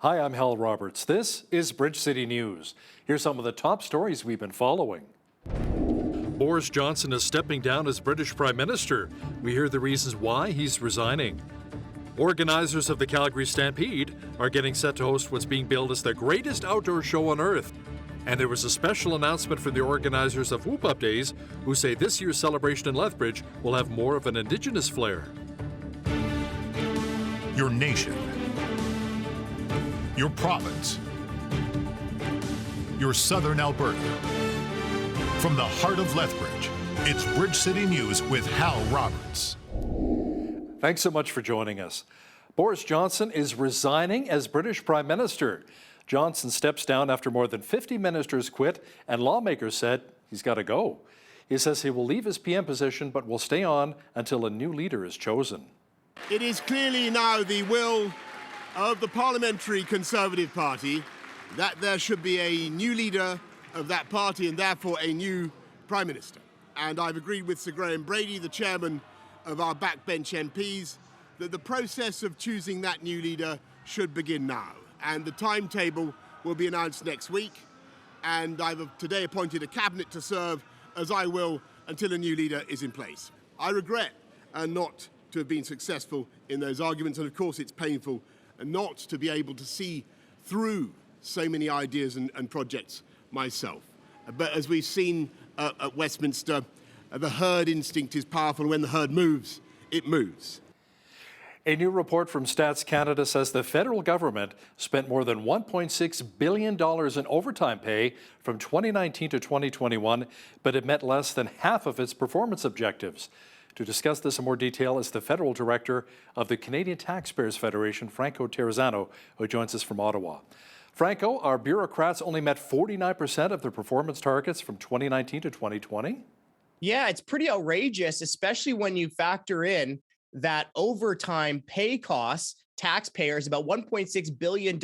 Hi, I'm Hal Roberts. This is Bridge City News. Here's some of the top stories we've been following. Boris Johnson is stepping down as British Prime Minister. We hear the reasons why he's resigning. Organizers of the Calgary Stampede are getting set to host what's being billed as the greatest outdoor show on earth. And there was a special announcement from the organizers of Whoop Up Days, who say this year's celebration in Lethbridge will have more of an Indigenous flair. Your nation, your province, your southern Alberta. From the heart of Lethbridge, it's Bridge City News with Hal Roberts. Thanks so much for joining us. Boris Johnson is resigning as British Prime Minister. Johnson steps down after more than 50 ministers quit, and lawmakers said he's got to go. He says he will leave his PM position but will stay on until a new leader is chosen. It is clearly now the will of the Parliamentary Conservative Party that there should be a new leader of that party and therefore a new Prime Minister. And I've agreed with Sir Graham Brady, the chairman of our backbench MPs, that the process of choosing that new leader should begin now. And the timetable will be announced next week. And I've today appointed a cabinet to serve, as I will, until a new leader is in place. I regret not to have been successful in those arguments, and of course it's painful not to be able to see through so many ideas and projects myself. But as we've seen at Westminster, the herd instinct is powerful. When the herd moves, it moves. A new report from Stats Canada says the federal government spent more than $1.6 billion in overtime pay from 2019 to 2021, but it met less than half of its performance objectives. To discuss this in more detail is the federal director of the Canadian Taxpayers Federation, Franco Terrazzano, who joins us from Ottawa. Franco, our bureaucrats only met 49% of their performance targets from 2019 to 2020? Yeah, it's pretty outrageous, especially when you factor in that overtime pay costs taxpayers about $1.6 billion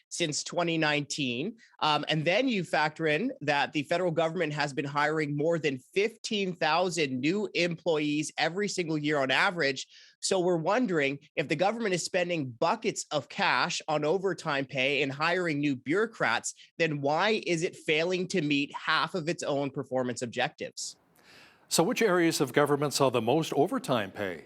since 2019. And then you factor in that the federal government has been hiring more than 15,000 new employees every single year on average. So we're wondering, if the government is spending buckets of cash on overtime pay and hiring new bureaucrats, then why is it failing to meet half of its own performance objectives? So which areas of government saw the most overtime pay?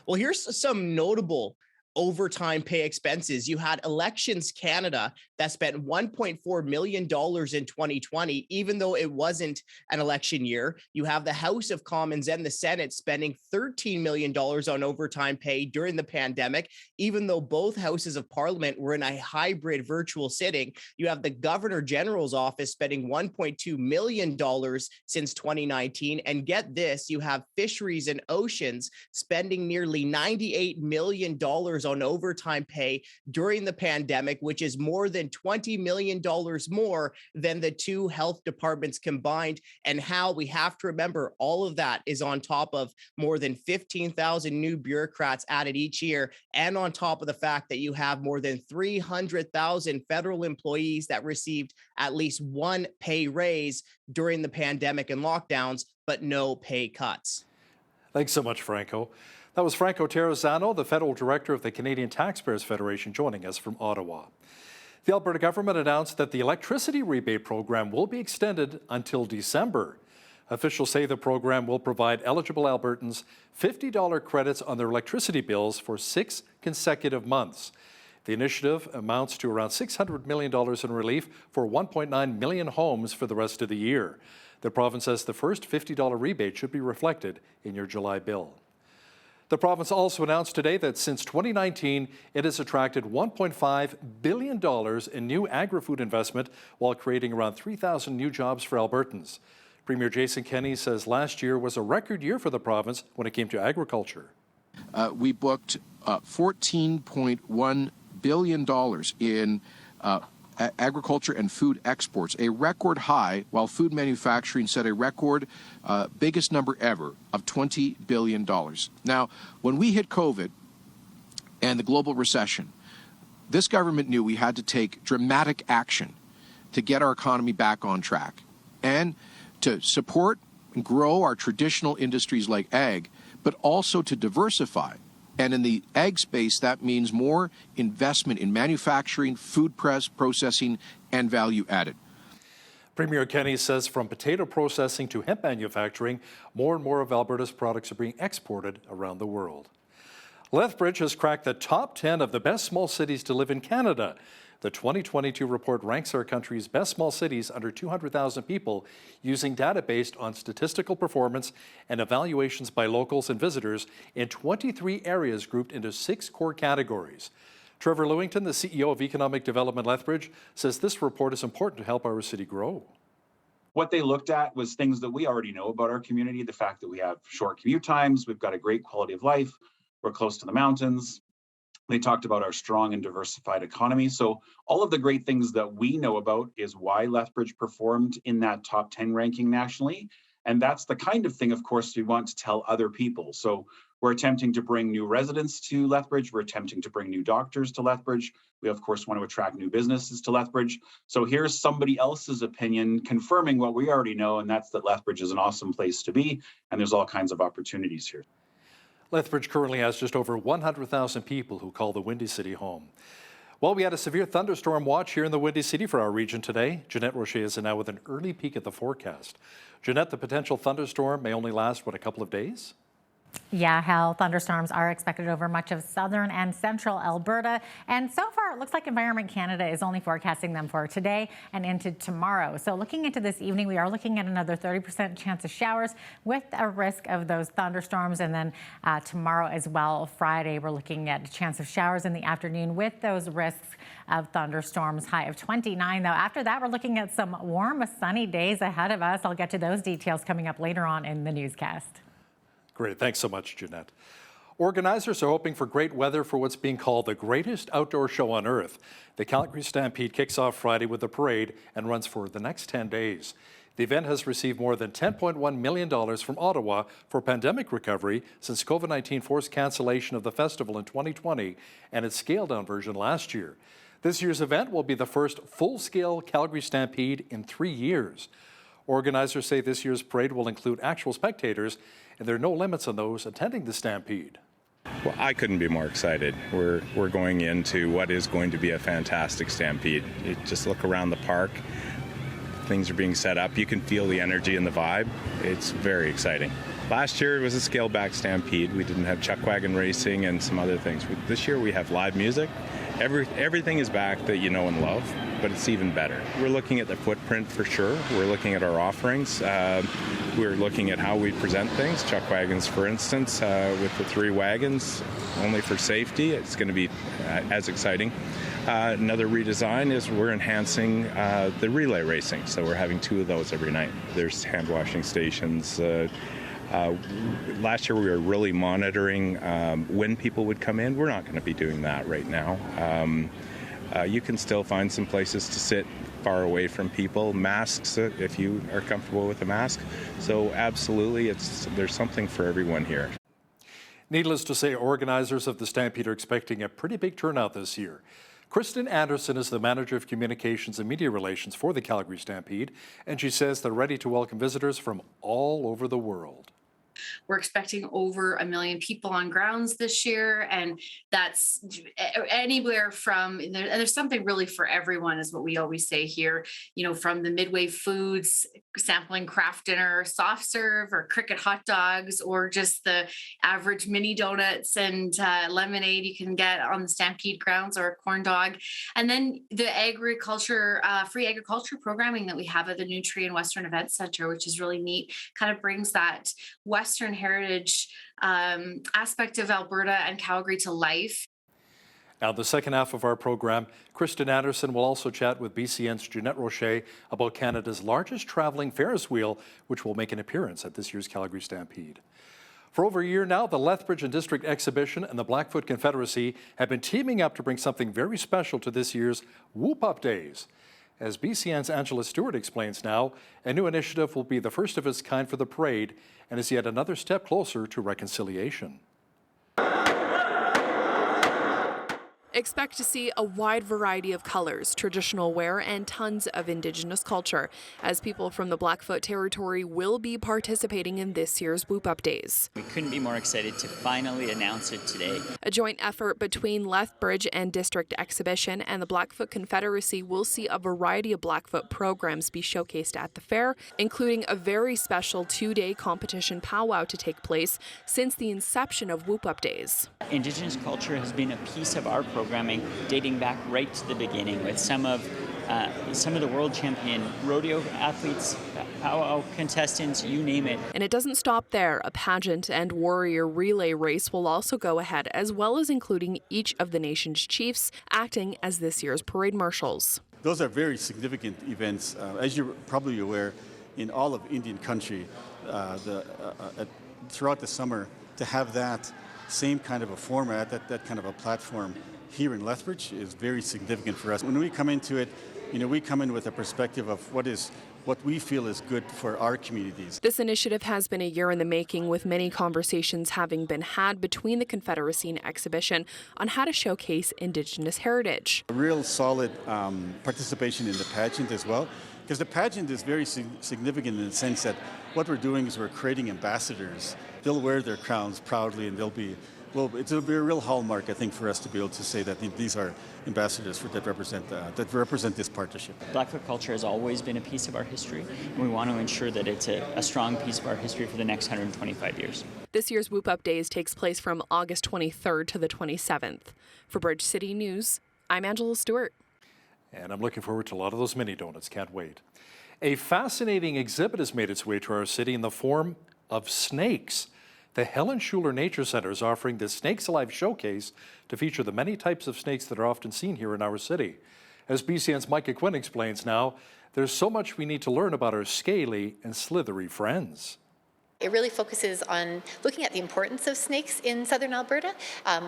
Well, here's some notable overtime pay expenses. You had Elections Canada that spent $1.4 million in 2020, even though it wasn't an election year. You have the House of Commons and the Senate spending $13 million on overtime pay during the pandemic, even though both houses of Parliament were in a hybrid virtual sitting. You have the Governor General's office spending $1.2 million since 2019. And get this, you have Fisheries and Oceans spending nearly $98 million on overtime pay during the pandemic, which is more than $20 million more than the two health departments combined. And how we have to remember all of that is on top of more than 15,000 new bureaucrats added each year, and on top of the fact that you have more than 300,000 federal employees that received at least one pay raise during the pandemic and lockdowns, but no pay cuts. Thanks so much, Franco. That was Franco Terrazzano, the federal director of the Canadian Taxpayers Federation, joining us from Ottawa. The Alberta government announced that the electricity rebate program will be extended until December. Officials say the program will provide eligible Albertans $50 credits on their electricity bills for 6 consecutive months. The initiative amounts to around $600 million in relief for 1.9 million homes for the rest of the year. The province says the first $50 rebate should be reflected in your July bill. The province also announced today that since 2019, it has attracted $1.5 billion in new agri-food investment while creating around 3,000 new jobs for Albertans. Premier Jason Kenney says last year was a record year for the province when it came to agriculture. We booked $14.1 billion in agriculture and food exports, a record high, while food manufacturing set a record biggest number ever of $20 billion. Now, when we hit COVID and the global recession, this government knew we had to take dramatic action to get our economy back on track and to support and grow our traditional industries like ag, but also to diversify And in the ag space, that means more investment in manufacturing, food processing, and value added. Premier Kenney says from potato processing to hemp manufacturing, more and more of Alberta's products are being exported around the world. Lethbridge has cracked the top 10 of the best small cities to live in Canada. The 2022 report ranks our country's best small cities under 200,000 people using data based on statistical performance and evaluations by locals and visitors in 23 areas grouped into 6 core categories. Trevor Lewington, the CEO of Economic Development Lethbridge, says this report is important to help our city grow. What they looked at was things that we already know about our community, the fact that we have short commute times, we've got a great quality of life, we're close to the mountains. They talked about our strong and diversified economy. So all of the great things that we know about is why Lethbridge performed in that top 10 ranking nationally. And that's the kind of thing, of course, we want to tell other people. So we're attempting to bring new residents to Lethbridge. We're attempting to bring new doctors to Lethbridge. We, of course, want to attract new businesses to Lethbridge. So here's somebody else's opinion confirming what we already know, and that's that Lethbridge is an awesome place to be, and there's all kinds of opportunities here. Lethbridge currently has just over 100,000 people who call the Windy City home. Well, we had a severe thunderstorm watch here in the Windy City for our region today. Jeanette Rocher is now with an early peek at the forecast. Jeanette, the potential thunderstorm may only last, a couple of days? Yeah, Hal, thunderstorms are expected over much of southern and central Alberta. And so far, it looks like Environment Canada is only forecasting them for today and into tomorrow. So looking into this evening, we are looking at another 30% chance of showers with a risk of those thunderstorms. And then tomorrow as well, Friday, we're looking at a chance of showers in the afternoon with those risks of thunderstorms, high of 29. Though after that, we're looking at some warm, sunny days ahead of us. I'll get to those details coming up later on in the newscast. Great. Thanks so much, Jeanette. Organizers are hoping for great weather for what's being called the greatest outdoor show on earth. The Calgary Stampede kicks off Friday with a parade and runs for the next 10 days. The event has received more than $10.1 million from Ottawa for pandemic recovery since COVID-19 forced cancellation of the festival in 2020 and its scaled-down version last year. This year's event will be the first full-scale Calgary Stampede in 3 years. Organizers say this year's parade will include actual spectators, and there are no limits on those attending the Stampede. Well, I couldn't be more excited. We're going into what is going to be a fantastic Stampede. You just look around the park, things are being set up. You can feel the energy and the vibe. It's very exciting. Last year it was a scaled-back Stampede. We didn't have chuck wagon racing and some other things. This year we have live music. Everything is back that you know and love, but it's even better. We're looking at the footprint for sure. We're looking at our offerings. We're looking at how we present things. Chuck wagons, for instance, with the 3 wagons, only for safety. It's going to be as exciting. Another redesign is we're enhancing the relay racing. So we're having 2 of those every night. There's hand washing stations. Last year we were really monitoring when people would come in. We're not going to be doing that right now. You can still find some places to sit far away from people. Masks, if you are comfortable with a mask. So absolutely, there's something for everyone here. Needless to say, organizers of the Stampede are expecting a pretty big turnout this year. Kristen Anderson is the Manager of Communications and Media Relations for the Calgary Stampede, and she says they're ready to welcome visitors from all over the world. We're expecting over 1 million people on grounds this year, and that's anywhere from, and there's something really for everyone, is what we always say here, from the midway foods, sampling craft dinner, soft serve, or cricket hot dogs, or just the average mini donuts and lemonade you can get on the Stampede grounds, or a corn dog. And then the agriculture, free agriculture programming that we have at the Nutri and Western Event Center, which is really neat, kind of brings that Western heritage aspect of Alberta and Calgary to life. Now, the second half of our program, Kristen Anderson will also chat with BCN's Jeanette Rocher about Canada's largest traveling Ferris wheel, which will make an appearance at this year's Calgary Stampede. For over a year now, the Lethbridge and District Exhibition and the Blackfoot Confederacy have been teaming up to bring something very special to this year's Whoop Up Days. As BCN's Angela Stewart explains now, a new initiative will be the first of its kind for the parade and is yet another step closer to reconciliation. Expect to see a wide variety of colors, traditional wear, and tons of Indigenous culture, as people from the Blackfoot Territory will be participating in this year's Whoop Up Days. We couldn't be more excited to finally announce it today. A joint effort between Lethbridge and District Exhibition and the Blackfoot Confederacy will see a variety of Blackfoot programs be showcased at the fair, including a very special 2-day competition powwow to take place since the inception of Whoop Up Days. Indigenous culture has been a piece of our programming dating back right to the beginning, with some of the world champion rodeo athletes, powwow contestants, you name it. And it doesn't stop there. A pageant and warrior relay race will also go ahead, as well as including each of the nation's chiefs acting as this year's parade marshals. Those are very significant events. As you're probably aware, in all of Indian country, throughout the summer, to have that same kind of a format, that kind of a platform here in Lethbridge is very significant for us. When we come into it, we come in with a perspective of what we feel is good for our communities. This initiative has been a year in the making, with many conversations having been had between the Confederacy and Exhibition on how to showcase Indigenous heritage. A real solid participation in the pageant as well, because the pageant is very significant in the sense that what we're doing is we're creating ambassadors. They'll wear their crowns proudly, and it'll be a real hallmark, I think, for us to be able to say that these are ambassadors that represent this partnership. Blackfoot culture has always been a piece of our history, and we want to ensure that it's a strong piece of our history for the next 125 years. This year's Whoop Up Days takes place from August 23rd to the 27th. For Bridge City News, I'm Angela Stewart. And I'm looking forward to a lot of those mini donuts. Can't wait. A fascinating exhibit has made its way to our city in the form of snakes. The Helen Schuler Nature Center is offering this Snakes Alive showcase to feature the many types of snakes that are often seen here in our city. As BCN's Micah Quinn explains now, there's so much we need to learn about our scaly and slithery friends. It really focuses on looking at the importance of snakes in southern Alberta,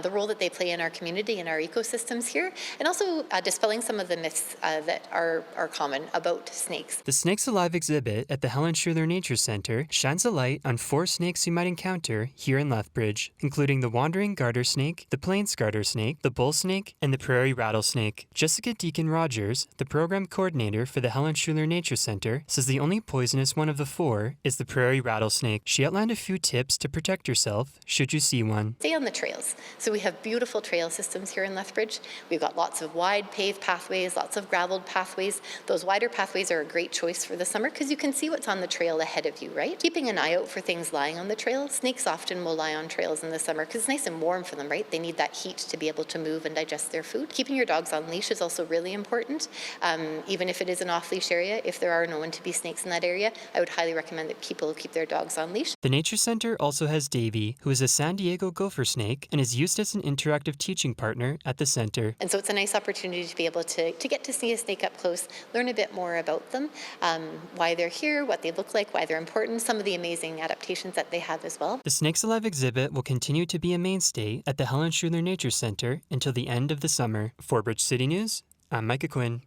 the role that they play in our community and our ecosystems here, and also dispelling some of the myths that are common about snakes. The Snakes Alive exhibit at the Helen Schuler Nature Center shines a light on 4 snakes you might encounter here in Lethbridge, including the wandering garter snake, the plains garter snake, the bull snake, and the prairie rattlesnake. Jessica Deacon-Rogers, the program coordinator for the Helen Schuler Nature Center, says the only poisonous one of the 4 is the prairie rattlesnake. She outlined a few tips to protect yourself should you see one. Stay on the trails. So we have beautiful trail systems here in Lethbridge. We've got lots of wide paved pathways, lots of graveled pathways. Those wider pathways are a great choice for the summer because you can see what's on the trail ahead of you, right? Keeping an eye out for things lying on the trail. Snakes often will lie on trails in the summer because it's nice and warm for them, right? They need that heat to be able to move and digest their food. Keeping your dogs on leash is also really important. Even if it is an off-leash area, if there are known to be snakes in that area, I would highly recommend that people keep their dogs on leash. The Nature Center also has Davy, who is a San Diego gopher snake and is used as an interactive teaching partner at the center. And so it's a nice opportunity to be able to get to see a snake up close, learn a bit more about them, why they're here, what they look like, why they're important, some of the amazing adaptations that they have as well. The Snakes Alive exhibit will continue to be a mainstay at the Helen Schuler Nature Center until the end of the summer. For Bridge City News, I'm Micah Quinn.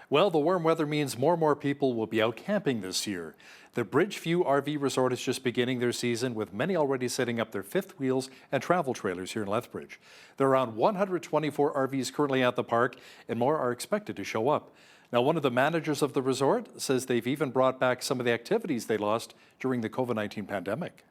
Well, the warm weather means more and more people will be out camping this year. The Bridgeview RV Resort is just beginning their season, with many already setting up their fifth wheels and travel trailers here in Lethbridge. There are around 124 RVs currently at the park, and more are expected to show up. Now, one of the managers of the resort says they've even brought back some of the activities they lost during the COVID-19 pandemic.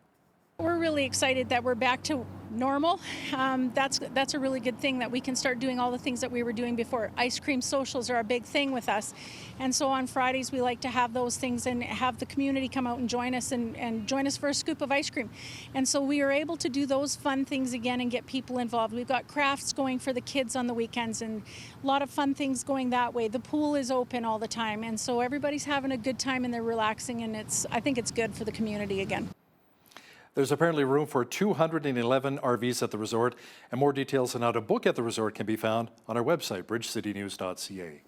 We're really excited that we're back to normal. That's a really good thing that we can start doing all the things that we were doing before. Ice cream socials are a big thing with us. And so on Fridays, we like to have those things and have the community come out and join us and join us for a scoop of ice cream. And so we are able to do those fun things again and get people involved. We've got crafts going for the kids on the weekends and a lot of fun things going that way. The pool is open all the time. And so everybody's having a good time and they're relaxing, and I think it's good for the community again. There's apparently room for 211 RVs at the resort, and more details on how to book at the resort can be found on our website, bridgecitynews.ca.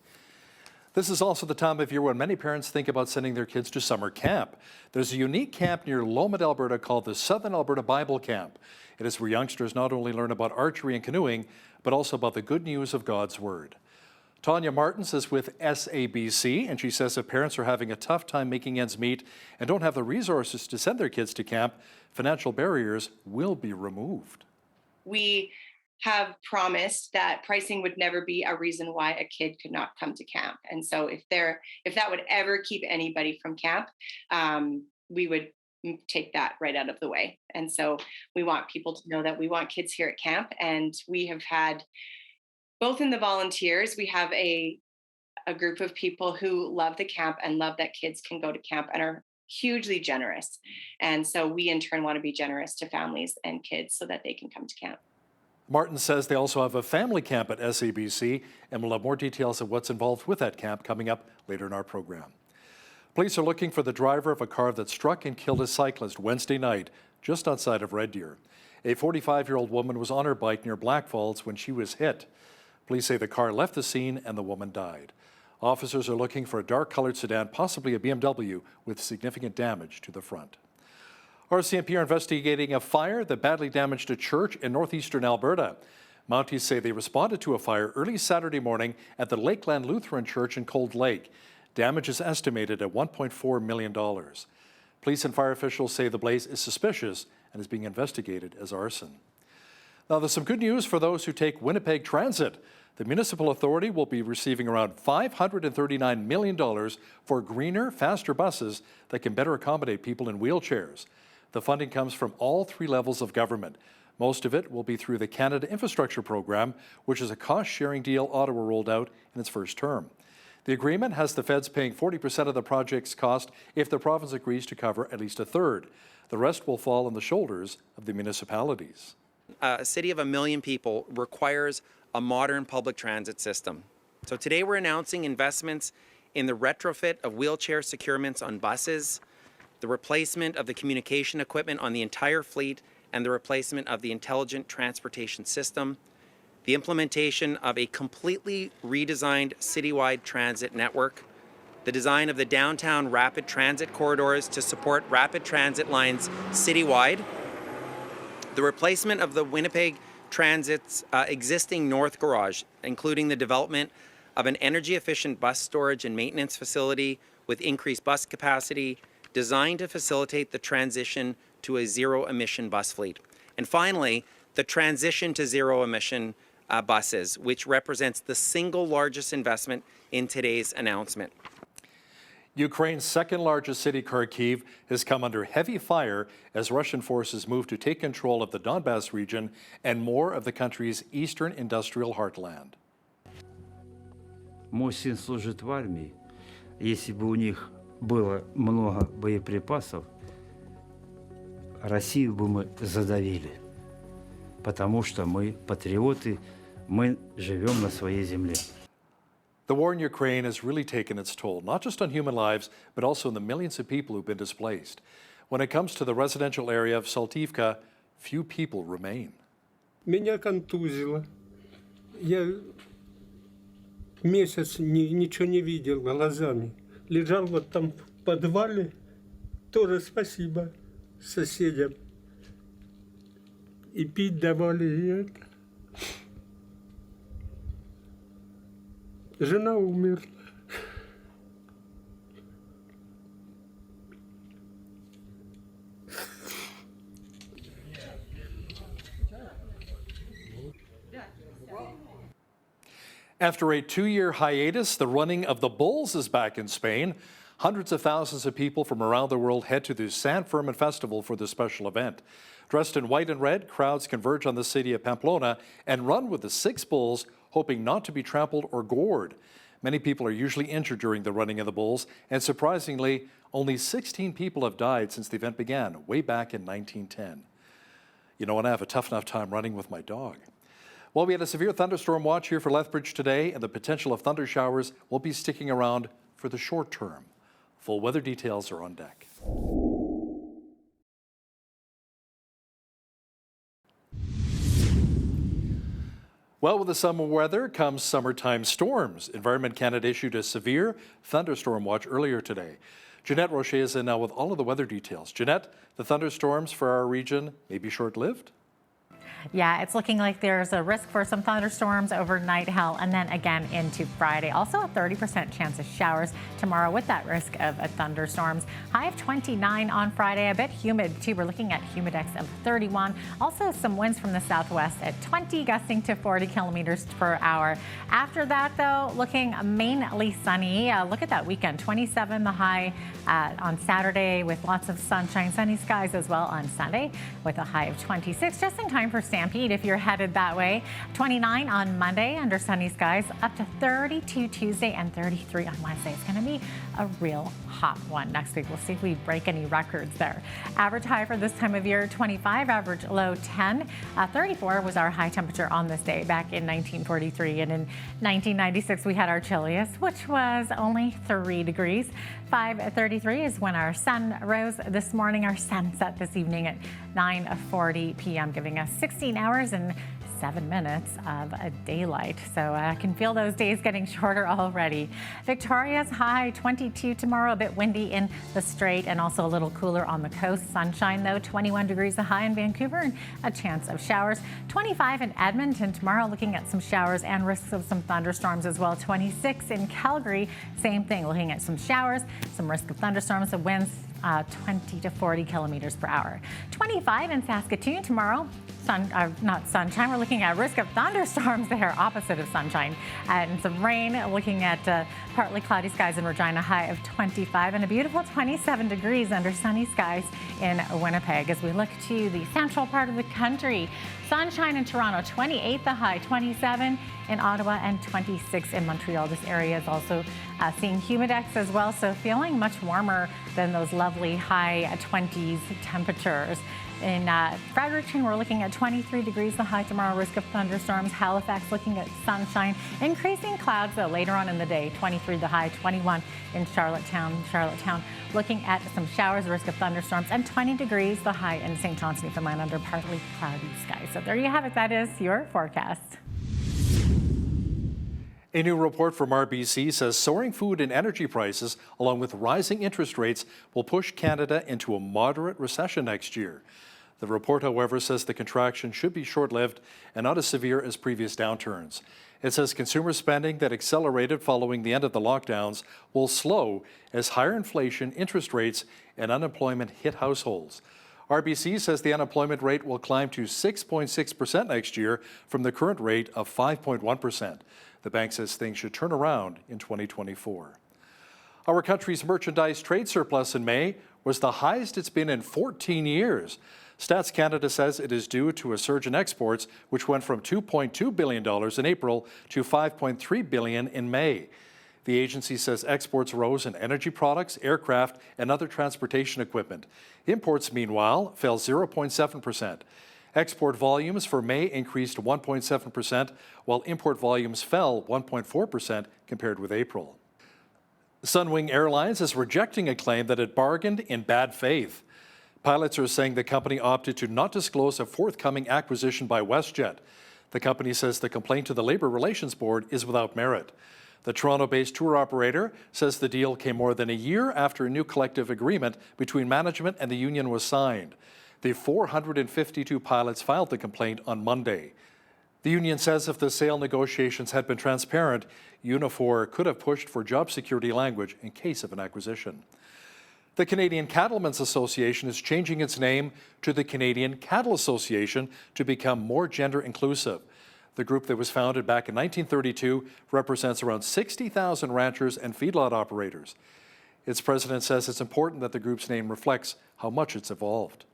This is also the time of year when many parents think about sending their kids to summer camp. There's a unique camp near Lomond, Alberta called the Southern Alberta Bible Camp. It is where youngsters not only learn about archery and canoeing, but also about the good news of God's Word. Tanya Martins is with SABC, and she says if parents are having a tough time making ends meet and don't have the resources to send their kids to camp, financial barriers will be removed. We have promised that pricing would never be a reason why a kid could not come to camp. And so if that would ever keep anybody from camp, we would take that right out of the way. And so we want people to know that we want kids here at camp. And we have had, both in the volunteers, we have a group of people who love the camp and love that kids can go to camp and are hugely generous. And so we in turn want to be generous to families and kids so that they can come to camp. Martin says they also have a family camp at SABC, and we'll have more details of what's involved with that camp coming up later in our program. Police are looking for the driver of a car that struck and killed a cyclist Wednesday night just outside of Red Deer. A 45-year-old woman was on her bike near Black Falls when she was hit. Police say the car left the scene and the woman died. Officers are looking for a dark-colored sedan, possibly a BMW, with significant damage to the front. RCMP are investigating a fire that badly damaged a church in northeastern Alberta. Mounties say they responded to a fire early Saturday morning at the Lakeland Lutheran Church in Cold Lake. Damage is estimated at $1.4 million. Police and fire officials say the blaze is suspicious and is being investigated as arson. Now, there's some good news for those who take Winnipeg Transit. The municipal authority will be receiving around $539 million for greener, faster buses that can better accommodate people in wheelchairs. The funding comes from all three levels of government. Most of it will be through the Canada Infrastructure Program, which is a cost-sharing deal Ottawa rolled out in its first term. The agreement has the feds paying 40% of the project's cost if the province agrees to cover at least a third. The rest will fall on the shoulders of the municipalities. A city of 1 million people requires a modern public transit system. So today we're announcing investments in the retrofit of wheelchair securements on buses, the replacement of the communication equipment on the entire fleet, and the replacement of the intelligent transportation system, the implementation of a completely redesigned citywide transit network, the design of the downtown rapid transit corridors to support rapid transit lines citywide, the replacement of the Winnipeg Transit's existing North Garage, including the development of an energy-efficient bus storage and maintenance facility with increased bus capacity, designed to facilitate the transition to a zero-emission bus fleet. And finally, the transition to zero-emission buses, which represents the single largest investment in today's announcement. Ukraine's second-largest city, Kharkiv, has come under heavy fire as Russian forces move to take control of the Donbas region and more of the country's eastern industrial heartland. Мой сын служит в армии. Если бы у них было много боеприпасов, Россию бы мы задавили. Потому что мы патриоты, мы живем на своей земле. The war in Ukraine has really taken its toll, not just on human lives, but also on the millions of people who've been displaced. When it comes to the residential area of Saltivka, few people remain. Меня контузило. Я месяц ничего не видел глазами. Лежал вот там в подвале. Тоже спасибо соседям. И пить давали, и это. Жена умерла. After a 2-year hiatus, the running of the bulls is back in Spain. Hundreds of thousands of people from around the world head to the San Fermin Festival for this special event. Dressed in white and red, crowds converge on the city of Pamplona and run with the 6 bulls, hoping not to be trampled or gored. Many people are usually injured during the running of the bulls, and surprisingly, only 16 people have died since the event began way back in 1910. You know, and I have a tough enough time running with my dog. Well, we had a severe thunderstorm watch here for Lethbridge today, and the potential of thunder showers will be sticking around for the short term. Full weather details are on deck. Well, with the summer weather comes summertime storms. Environment Canada issued a severe thunderstorm watch earlier today. Jeanette Rocher is in now with all of the weather details. Jeanette, the thunderstorms for our region may be short-lived? Yeah, it's looking like there's a risk for some thunderstorms overnight, Hal, and then again into Friday. Also a 30% chance of showers tomorrow with that risk of thunderstorms. High of 29 on Friday, a bit humid too. We're looking at humidex of 31. Also some winds from the southwest at 20, gusting to 40 kilometers per hour. After that, though, looking mainly sunny. Look at that weekend, 27 the high on Saturday with lots of sunshine, sunny skies as well on Sunday with a high of 26, just in time for Stampede if you're headed that way. 29 on Monday under sunny skies, up to 32 Tuesday and 33 on Wednesday. It's going to be a real hot one next week. We'll see if we break any records there. Average high for this time of year, 25, average low 10. 34 was our high temperature on this day back in 1943. And in 1996, we had our chilliest, which was only 3 degrees. 5:33 is when our sun rose this morning. Our sun set this evening at 9:40 p.m., giving us 16 hours and 7 minutes of daylight. So I can feel those days getting shorter already. Victoria's high 22 tomorrow, a bit windy in the Strait and also a little cooler on the coast. Sunshine though, 21 degrees a high in Vancouver and a chance of showers. 25 in Edmonton tomorrow, looking at some showers and risks of some thunderstorms as well. 26 in Calgary, same thing, looking at some showers, some risk of thunderstorms, the winds 20 to 40 kilometers per hour. 25 in Saskatoon tomorrow. Not sunshine. We're looking at risk of thunderstorms there, opposite of sunshine, and some rain. Looking at partly cloudy skies in Regina, high of 25, and a beautiful 27 degrees under sunny skies in Winnipeg. As we look to the central part of the country, sunshine in Toronto, 28 the high, 27 in Ottawa, and 26 in Montreal. This area is also seeing humidex as well, so feeling much warmer than those lovely high 20s temperatures. In Fredericton, we're looking at 23 degrees the high tomorrow, risk of thunderstorms. Halifax looking at sunshine, increasing clouds though later on in the day, 23 the high, 21 in Charlottetown. Looking at some showers, risk of thunderstorms, and 20 degrees the high in St. John's, Newfoundland under partly cloudy skies. So there you have it. That is your forecast. A new report from RBC says soaring food and energy prices, along with rising interest rates, will push Canada into a moderate recession next year. The report, however, says the contraction should be short-lived and not as severe as previous downturns. It says consumer spending that accelerated following the end of the lockdowns will slow as higher inflation, interest rates, and unemployment hit households. RBC says the unemployment rate will climb to 6.6% next year from the current rate of 5.1%. The bank says things should turn around in 2024. Our country's merchandise trade surplus in May was the highest it's been in 14 years. Stats Canada says it is due to a surge in exports, which went from $2.2 billion in April to $5.3 billion in May. The agency says exports rose in energy products, aircraft, and other transportation equipment. Imports, meanwhile, fell 0.7%. Export volumes for May increased 1.7%, while import volumes fell 1.4% compared with April. Sunwing Airlines is rejecting a claim that it bargained in bad faith. Pilots are saying the company opted to not disclose a forthcoming acquisition by WestJet. The company says the complaint to the Labour Relations Board is without merit. The Toronto-based tour operator says the deal came more than a year after a new collective agreement between management and the union was signed. The 452 pilots filed the complaint on Monday. The union says if the sale negotiations had been transparent, Unifor could have pushed for job security language in case of an acquisition. The Canadian Cattlemen's Association is changing its name to the Canadian Cattle Association to become more gender inclusive. The group that was founded back in 1932 represents around 60,000 ranchers and feedlot operators. Its president says it's important that the group's name reflects how much it's evolved.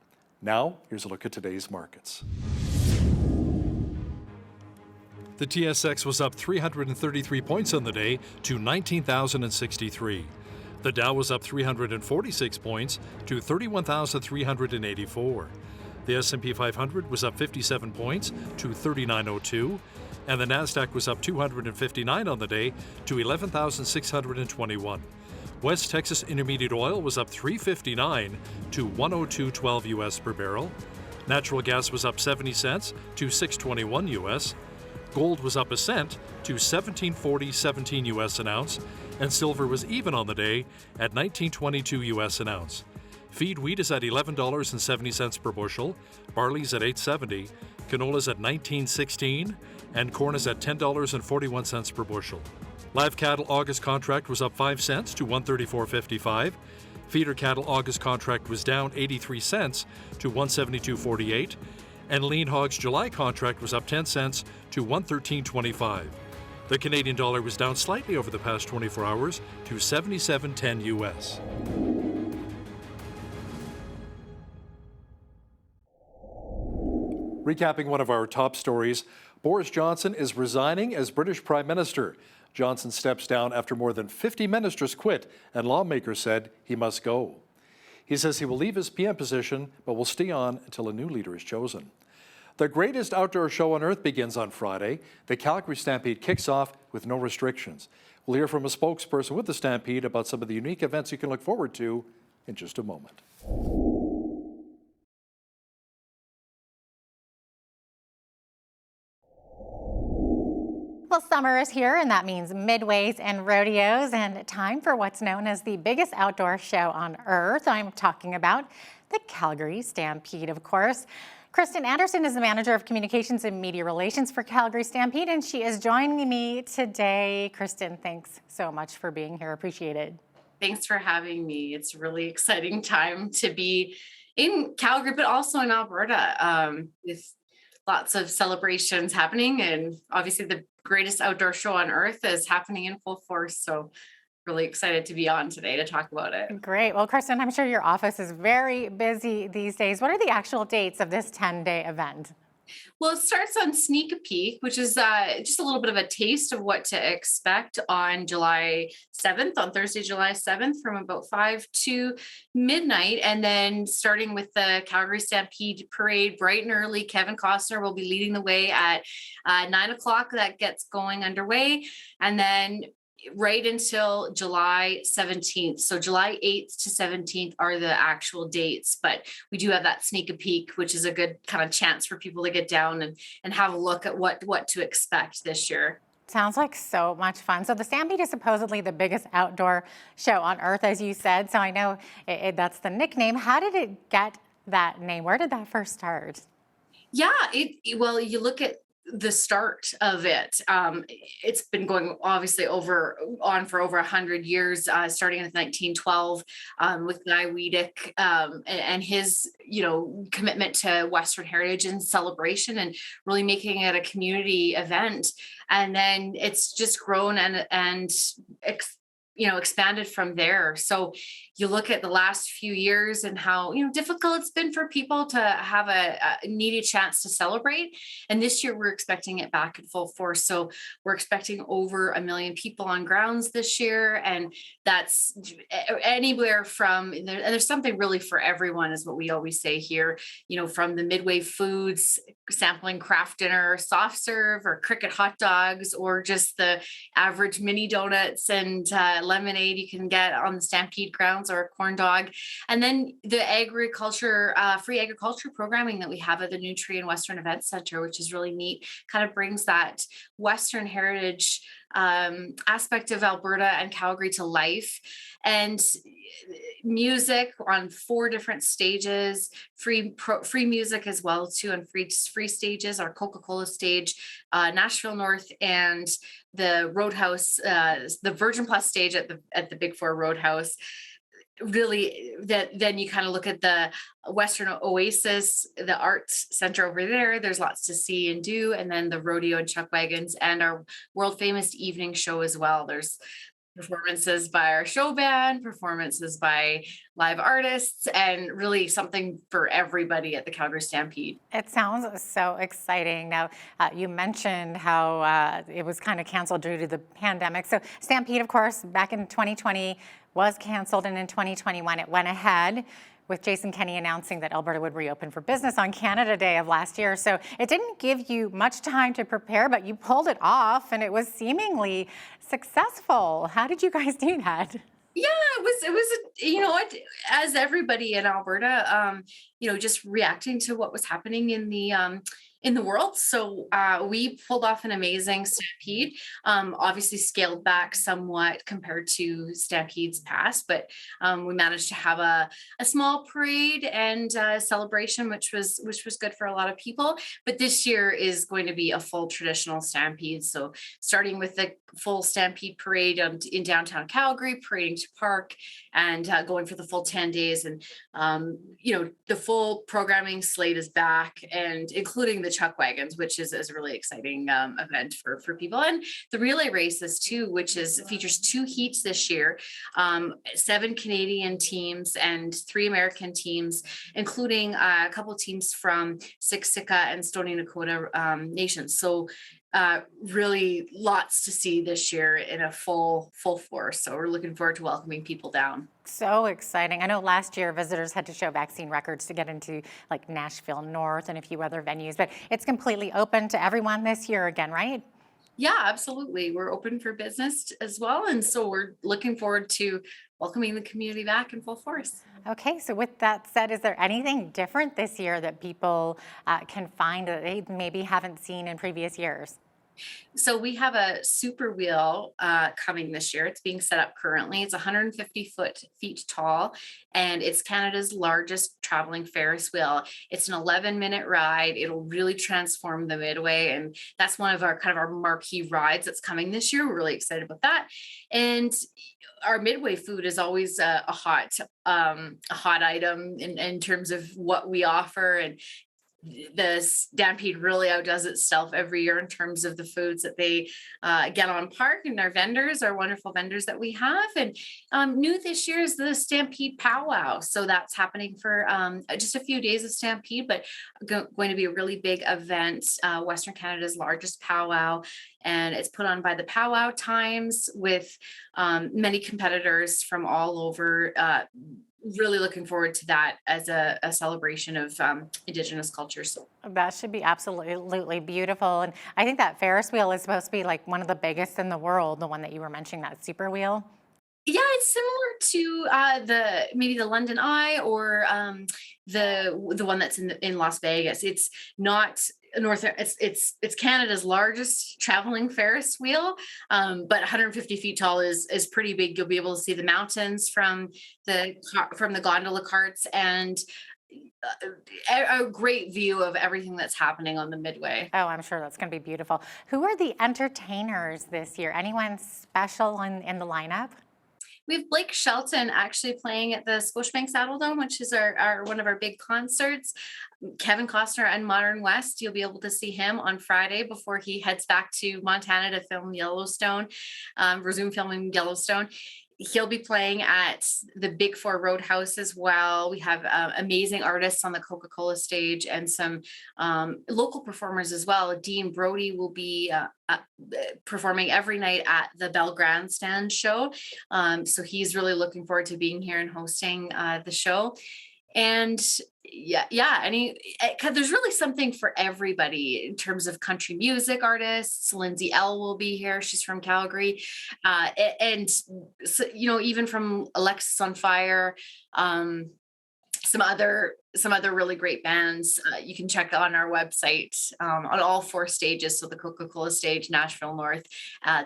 Now, here's a look at today's markets. The TSX was up 333 points on the day to 19,063. The Dow was up 346 points to 31,384. The S&P 500 was up 57 points to 3902, and the Nasdaq was up 259 on the day to 11,621. West Texas Intermediate Oil was up $3.59 to $102.12 US per barrel. Natural gas was up 70 cents to $6.21 US. Gold was up a cent to $17.40.17 US an ounce, and silver was even on the day at $19.22 US an ounce. Feed wheat is at $11.70 per bushel, barley's at $8.70, Canola's at $19.16, and corn is at $10.41 per bushel. Live cattle August contract was up 5 cents to $134.55. Feeder cattle August contract was down 83 cents to $172.48. And lean hogs July contract was up 10 cents to $113.25. The Canadian dollar was down slightly over the past 24 hours to 77.10 US. Recapping one of our top stories, Boris Johnson is resigning as British Prime Minister. Johnson steps down after more than 50 ministers quit, and lawmakers said he must go. He says he will leave his PM position, but will stay on until a new leader is chosen. The greatest outdoor show on earth begins on Friday. The Calgary Stampede kicks off with no restrictions. We'll hear from a spokesperson with the Stampede about some of the unique events you can look forward to in just a moment. Well, summer is here, and that means midways and rodeos, and time for what's known as the biggest outdoor show on earth. I'm talking about the Calgary Stampede, of course. Kristen Anderson is the Manager of Communications and Media Relations for Calgary Stampede, and she is joining me today. Kristen, thanks so much for being here. Appreciate it. Thanks for having me. It's a really exciting time to be in Calgary, but also in Alberta, with lots of celebrations happening. And obviously the greatest outdoor show on earth is happening in full force. So really excited to be on today to talk about it. Great. Well, Kristen, I'm sure your office is very busy these days. What are the actual dates of this 10-day event? Well, it starts on Sneak a Peek, which is just a little bit of a taste of what to expect on July 7th, on Thursday, July 7th, from about 5 to midnight. And then starting with the Calgary Stampede Parade, bright and early, Kevin Costner will be leading the way at 9 o'clock. That gets going underway. And then right until July 17th. So July 8th to 17th are the actual dates, but we do have that sneak a peek, which is a good kind of chance for people to get down and have a look at what to expect this year. Sounds like so much fun. So the Stampede is supposedly the biggest outdoor show on earth, as you said. So I know that's the nickname. How did it get that name? Where did that first start? Yeah, well, you look at the start of it. It's been going obviously for over 100 years, starting in 1912 with Guy Wiedek and his, commitment to Western heritage and celebration, and really making it a community event. And then it's just grown and expanded from there. So you look at the last few years and how, difficult it's been for people to have a needed chance to celebrate. And this year we're expecting it back in full force. So we're expecting over 1 million people on grounds this year. And that's anywhere from, and there's something really for everyone, is what we always say here, from the midway foods, sampling craft dinner, soft serve, or cricket hot dogs, or just the average mini donuts and lemonade you can get on the Stampede grounds, or a corn dog. And then the free agriculture programming that we have at the Nutri and Western Events Center, which is really neat, kind of brings that Western heritage aspect of Alberta and Calgary to life. And music on 4 different stages, free music as well too, and free stages, our Coca-Cola stage, Nashville North, and the Roadhouse, the Virgin Plus stage at the Big Four Roadhouse. Really, then you kind of look at the Western Oasis, the Arts Center over there. There's lots to see and do, and then the rodeo and chuck wagons, and our world famous evening show as well. There's performances by our show band, performances by live artists, and really something for everybody at the Calgary Stampede. It sounds so exciting. Now, you mentioned how it was kind of canceled due to the pandemic. So Stampede, of course, back in 2020 was canceled, and in 2021 it went ahead, with Jason Kenney announcing that Alberta would reopen for business on Canada Day of last year. So it didn't give you much time to prepare, but you pulled it off, and it was seemingly successful. How did you guys do that? Yeah, it was, as everybody in Alberta, just reacting to what was happening in the in the world. So we pulled off an amazing stampede, obviously scaled back somewhat compared to stampedes past, but we managed to have a small parade and celebration, which was good for a lot of people. But this year is going to be a full traditional stampede. So starting with the full stampede parade in downtown Calgary, parading to park, and going for the full 10 days. And the full programming slate is back, and including the chuck wagons, which is a really exciting event for people, and the relay races too, which features 2 heats this year, 7 Canadian teams and 3 American teams, including a couple teams from Siksika and Stoney Nakoda nations. So really lots to see this year in a full force. So we're looking forward to welcoming people down. So exciting. I know last year visitors had to show vaccine records to get into like Nashville North and a few other venues, but it's completely open to everyone this year again, right? Yeah, absolutely. We're open for business as well. And so we're looking forward to welcoming the community back in full force. Okay, so with that said, is there anything different this year that people can find that they maybe haven't seen in previous years? So we have a super wheel coming this year. It's being set up currently. It's 150 feet tall, and it's Canada's largest traveling Ferris wheel. It's an 11-minute ride. It'll really transform the Midway, and that's one of our marquee rides that's coming this year. We're really excited about that. And our Midway food is always a hot item in terms of what we offer, and the Stampede really outdoes itself every year in terms of the foods that they get on park, and our vendors, our wonderful vendors that we have. And new this year is the Stampede Powwow. So that's happening for just a few days of Stampede, but going to be a really big event, Western Canada's largest powwow. And it's put on by the Powwow Times with many competitors from all over. Really looking forward to that as a celebration of Indigenous cultures. That should be absolutely beautiful. And I think that Ferris wheel is supposed to be like one of the biggest in the world, the one that you were mentioning, that super wheel. Yeah, it's similar to maybe the London Eye or the one that's in Las Vegas. It's not it's Canada's largest traveling Ferris wheel, but 150 feet tall is pretty big. You'll be able to see the mountains from the gondola carts, and a great view of everything that's happening on the Midway. Oh, I'm sure that's going to be beautiful. Who are the entertainers this year? Anyone special in the lineup? We have Blake Shelton actually playing at the Scotiabank Saddledome, which is our one of our big concerts. Kevin Costner and Modern West, you'll be able to see him on Friday before he heads back to Montana to film Yellowstone, resume filming Yellowstone. He'll be playing at the Big Four Roadhouse as well. We have amazing artists on the Coca-Cola stage and some local performers as well. Dean Brody will be performing every night at the Bell Grandstand show. So he's really looking forward to being here and hosting the show. And there's really something for everybody in terms of country music artists. Lindsay L will be here. She's from Calgary. And so, even from Alexis on Fire, some other really great bands. You can check on our website on all 4 stages. So the Coca-Cola stage, Nashville North,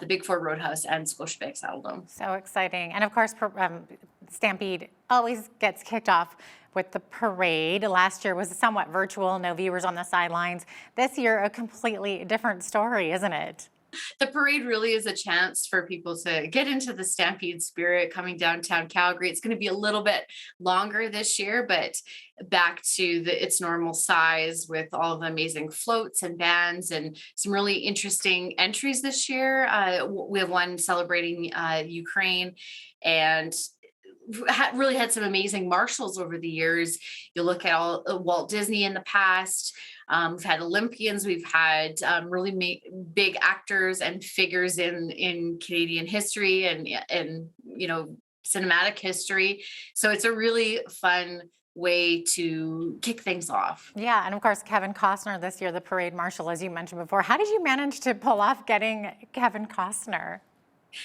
the Big Four Roadhouse, and Scotiabank Saddledome. So exciting. And of course, Stampede always gets kicked off with the parade. Last year was somewhat virtual, no viewers on the sidelines. This year, a completely different story, isn't it? The parade really is a chance for people to get into the Stampede spirit coming downtown Calgary. It's going to be a little bit longer this year, but back to its normal size with all of the amazing floats and bands and some really interesting entries this year. We have one celebrating Ukraine, and really had some amazing marshals over the years. You look at all Walt Disney in the past. We've had Olympians. We've had really big actors and figures in Canadian history and cinematic history. So it's a really fun way to kick things off. Yeah, and of course, Kevin Costner this year, the parade marshal, as you mentioned before. How did you manage to pull off getting Kevin Costner?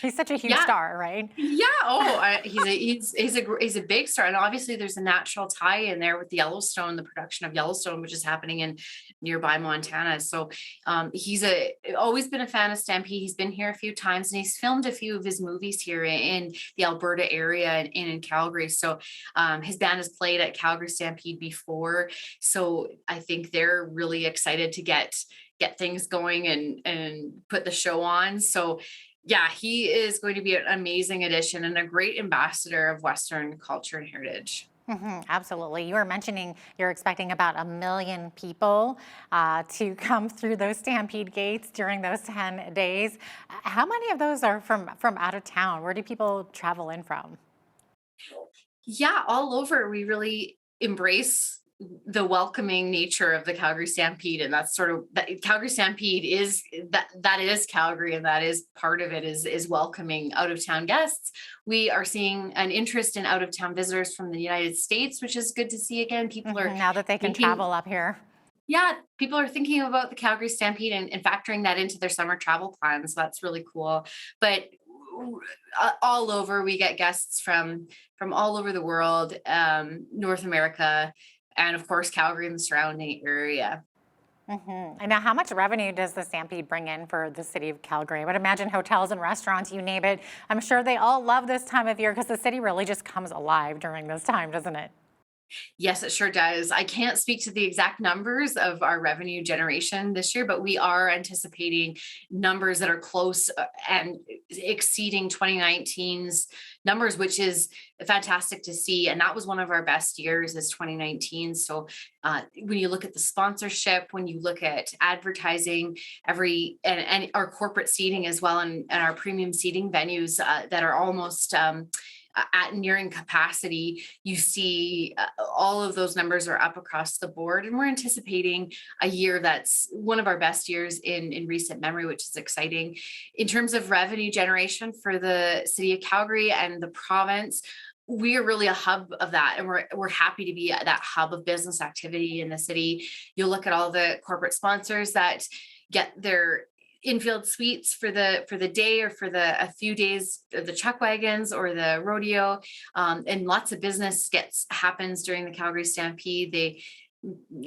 He's such a huge Yeah. star, right? Yeah. Oh, he's a big star, and obviously there's a natural tie in there with Yellowstone, the production of Yellowstone, which is happening in nearby Montana. So he's always been a fan of Stampede. He's been here a few times, and he's filmed a few of his movies here in the Alberta area and in Calgary. So his band has played at Calgary Stampede before. So I think they're really excited to get things going and put the show on. So yeah, he is going to be an amazing addition and a great ambassador of Western culture and heritage. Absolutely. You were mentioning you're expecting about 1 million people to come through those Stampede gates during those 10 days. How many of those are from out of town? Where do people travel in from? Yeah, all over. We really embrace the welcoming nature of the Calgary Stampede, and that's sort of that Calgary Stampede is that is Calgary, and that is part of it is welcoming out of town guests. We are seeing an interest in out of town visitors from the United States, which is good to see again. People are Now that they can travel up here. Yeah, people are thinking about the Calgary Stampede and factoring that into their summer travel plans. That's really cool. But all over, we get guests from all over the world, North America, and of course, Calgary and the surrounding area. And now, how much revenue does the Stampede bring in for the city of Calgary? I would imagine hotels and restaurants, you name it. I'm sure they all love this time of year because the city really just comes alive during this time, doesn't it? Yes, it sure does. I can't speak to the exact numbers of our revenue generation this year, but we are anticipating numbers that are close and exceeding 2019's numbers, which is fantastic to see. And that was one of our best years is 2019. So when you look at the sponsorship, when you look at advertising, and our corporate seating as well, and our premium seating venues that are almost at nearing capacity, you see all of those numbers are up across the board, and we're anticipating a year that's one of our best years in recent memory, which is exciting. In terms of revenue generation for the city of Calgary and the province, we are really a hub of that, and we're happy to be at that hub of business activity in the city. You'll look at all the corporate sponsors that get their infield suites for the day or for a few days of the chuck wagons or the rodeo, and lots of business happens during the Calgary Stampede.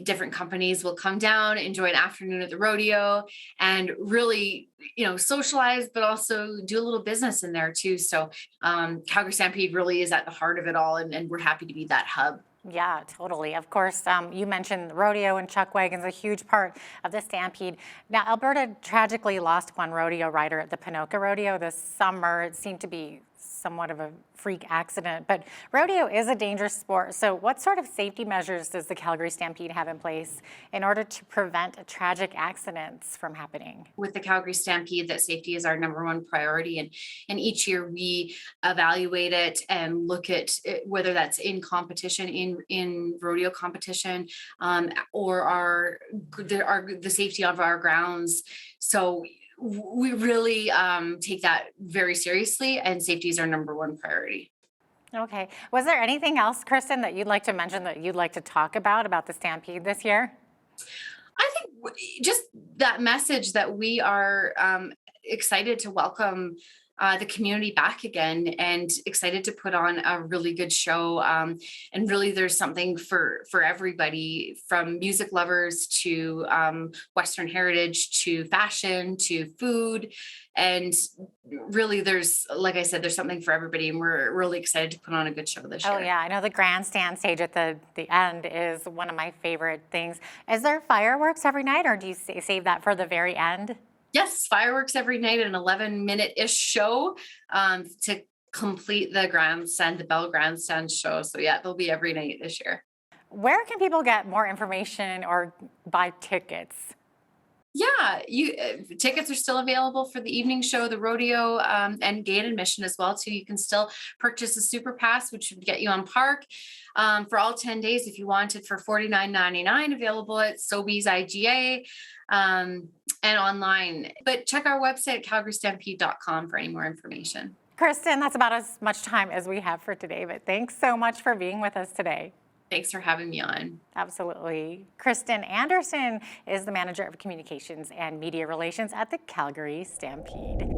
Different companies will come down, enjoy an afternoon at the rodeo, and really socialize, but also do a little business in there too. So Calgary Stampede really is at the heart of it all, and we're happy to be that hub. Yeah, totally. Of course, you mentioned the rodeo and chuck wagons, a huge part of the Stampede. Now, Alberta tragically lost one rodeo rider at the Ponoka Rodeo this summer. It seemed to be somewhat of a freak accident, but rodeo is a dangerous sport. So what sort of safety measures does the Calgary Stampede have in place in order to prevent tragic accidents from happening? With the Calgary Stampede, that safety is our number one priority. And each year we evaluate it and look at whether that's in competition, in rodeo competition, or the safety of our grounds. So we really take that very seriously, and safety is our number one priority. Okay. Was there anything else, Kristen, that you'd like to mention that you'd like to talk about the Stampede this year? I think just that message that we are excited to welcome the community back again, and excited to put on a really good show. And really there's something for everybody, from music lovers to Western heritage to fashion to food. And really there's, like I said, there's something for everybody, and we're really excited to put on a good show this year. Oh yeah, I know the grandstand stage at the end is one of my favorite things. Is there fireworks every night, or do you save that for the very end? Yes, fireworks every night, an 11-minute-ish show to complete the grandstand, the Bell Grandstand show. So yeah, they'll be every night this year. Where can people get more information or buy tickets? Yeah, tickets are still available for the evening show, the rodeo, and gate admission as well too. You can still purchase a super pass, which would get you on park for all 10 days if you wanted, for $49.99, available at Sobeys IGA and online. But check our website, calgarystampede.com, for any more information. Kristen, that's about as much time as we have for today, but thanks so much for being with us today. Thanks for having me on. Absolutely. Kristen Anderson is the Manager of Communications and Media Relations at the Calgary Stampede.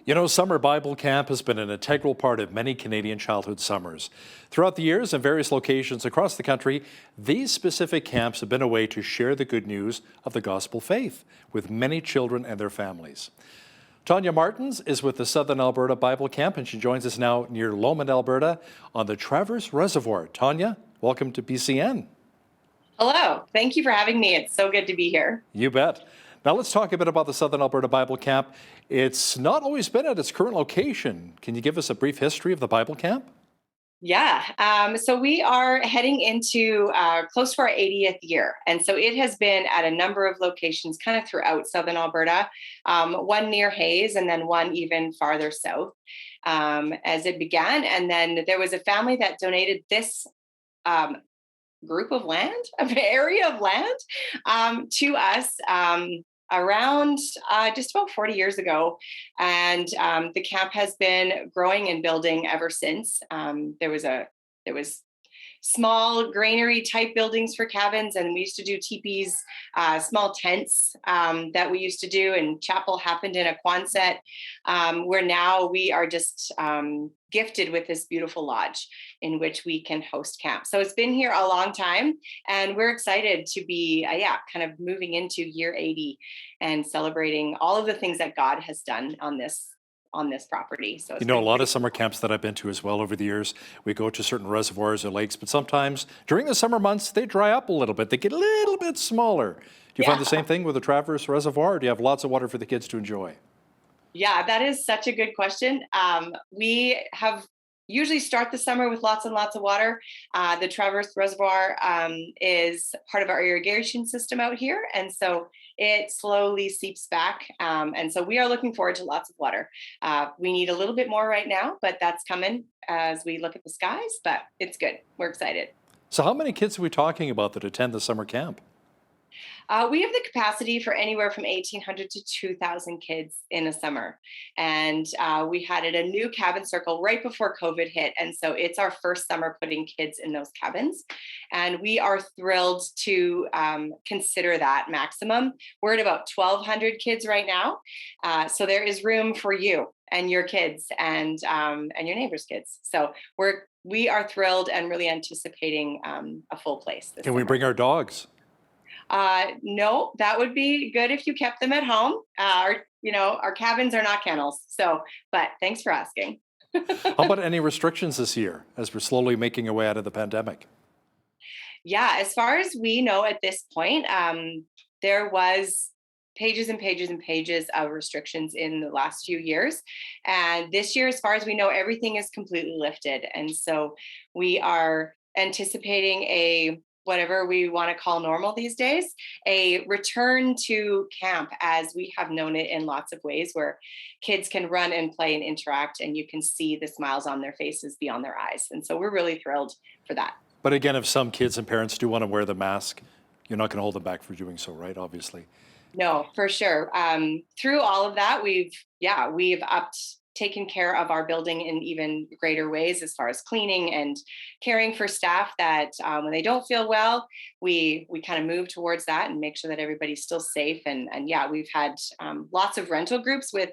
You know, summer Bible camp has been an integral part of many Canadian childhood summers. Throughout the years in various locations across the country, these specific camps have been a way to share the good news of the gospel faith with many children and their families. Tanya Martins is with the Southern Alberta Bible Camp, and she joins us now near Lomond, Alberta, on the Traverse Reservoir. Tanya, welcome to BCN. Hello, thank you for having me. It's so good to be here. You bet. Now let's talk a bit about the Southern Alberta Bible Camp. It's not always been at its current location. Can you give us a brief history of the Bible Camp? Yeah, so we are heading into close to our 80th year. And so it has been at a number of locations kind of throughout Southern Alberta, one near Hayes and then one even farther south as it began. And then there was a family that donated this group of land, an area of land to us around just about 40 years ago. And the camp has been growing and building ever since. There was small granary type buildings for cabins, and we used to do teepees, small tents that we used to do, and chapel happened in a Quonset, where now we are just gifted with this beautiful lodge in which we can host camp. So it's been here a long time, and we're excited to be kind of moving into year 80 and celebrating all of the things that God has done on this property. So you know, a lot of summer camps that I've been to as well over the years, we go to certain reservoirs or lakes, but sometimes during the summer months, they dry up a little bit. They get a little bit smaller. Do you find the same thing with the Traverse Reservoir, or do you have lots of water for the kids to enjoy? Yeah, that is such a good question. We have usually start the summer with lots and lots of water. The Traverse Reservoir is part of our irrigation system out here. And so it slowly seeps back. And so we are looking forward to lots of water. We need a little bit more right now, but that's coming as we look at the skies, but it's good. We're excited. So how many kids are we talking about that attend the summer camp? We have the capacity for anywhere from 1,800 to 2,000 kids in a summer. And we had it a new cabin circle right before COVID hit. And so it's our first summer putting kids in those cabins. And we are thrilled to consider that maximum. We're at about 1,200 kids right now. So there is room for you and your kids and your neighbors' kids. So we are thrilled and really anticipating a full place this Can we summer. bring our dogs? No, that would be good if you kept them at home. Our cabins are not kennels. So, but thanks for asking. How about any restrictions this year as we're slowly making our way out of the pandemic? Yeah, as far as we know at this point, there was pages and pages and pages of restrictions in the last few years. And this year, as far as we know, everything is completely lifted. And so we are anticipating whatever we want to call normal these days, a return to camp as we have known it in lots of ways, where kids can run and play and interact, and you can see the smiles on their faces beyond their eyes. And so we're really thrilled for that. But again, if some kids and parents do want to wear the mask, you're not going to hold them back for doing so, right? Obviously. No, for sure. Through all of that, we've taken care of our building in even greater ways as far as cleaning and caring for staff that when they don't feel well, we kind of move towards that and make sure that everybody's still safe. And we've had lots of rental groups with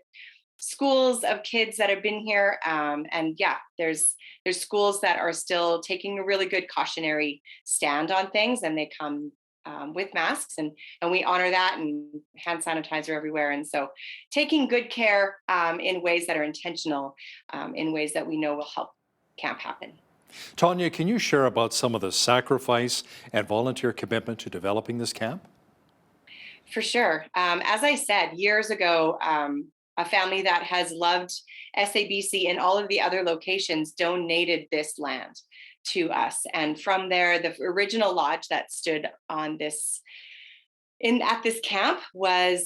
schools of kids that have been here. There's schools that are still taking a really good cautionary stand on things, and they come with masks, and we honor that, and hand sanitizer everywhere. And so taking good care in ways that are intentional, in ways that we know will help camp happen. Tanya, can you share about some of the sacrifice and volunteer commitment to developing this camp? For sure. As I said, years ago, a family that has loved SABC and all of the other locations donated this land to us. And from there, the original lodge that stood on at this camp was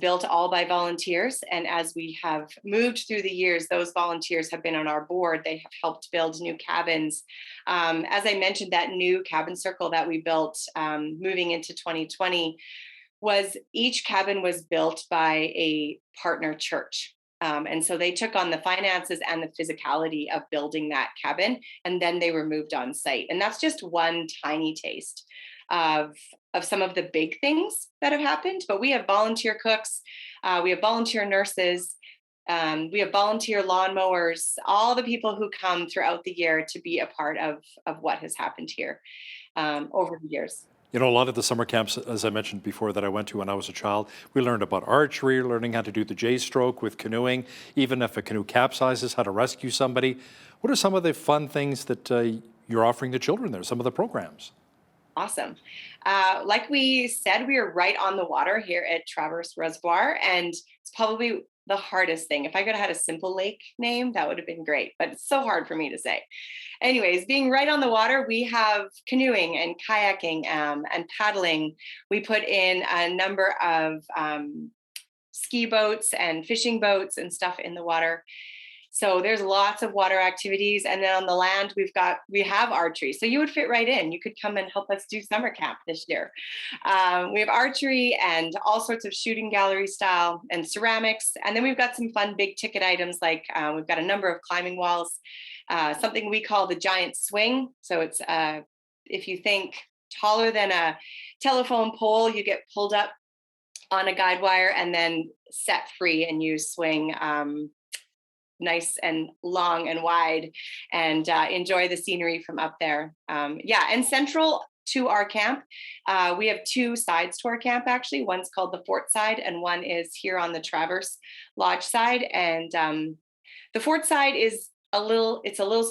built all by volunteers. And as we have moved through the years, those volunteers have been on our board. They have helped build new cabins. As I mentioned, that new cabin circle that we built moving into 2020 each cabin was built by a partner church. And so they took on the finances and the physicality of building that cabin, and then they were moved on site. And that's just one tiny taste of some of the big things that have happened. But we have volunteer cooks, we have volunteer nurses, We have volunteer lawnmowers, all the people who come throughout the year to be a part of what has happened here over the years. You know, a lot of the summer camps, as I mentioned before, that I went to when I was a child, we learned about archery, learning how to do the J-stroke with canoeing, even if a canoe capsizes, how to rescue somebody. What are some of the fun things that you're offering the children there, some of the programs? Awesome. Like we said, we are right on the water here at Traverse Reservoir, and it's probably the hardest thing. If I could have had a simple lake name, that would have been great, but it's so hard for me to say. Anyways, being right on the water, we have canoeing and kayaking and paddling. We put in a number of ski boats and fishing boats and stuff in the water. So there's lots of water activities. And then on the land, we have archery. So you would fit right in. You could come and help us do summer camp this year. We have archery and all sorts of shooting gallery style and ceramics. And then we've got some fun big ticket items like we've got a number of climbing walls, something we call the giant swing. So it's, if you think taller than a telephone pole, you get pulled up on a guide wire and then set free, and you swing nice and long and wide, and enjoy the scenery from up there. And central to our camp, we have two sides to our camp, actually. One's called the Fort side, and one is here on the Traverse Lodge side. And the Fort side is a little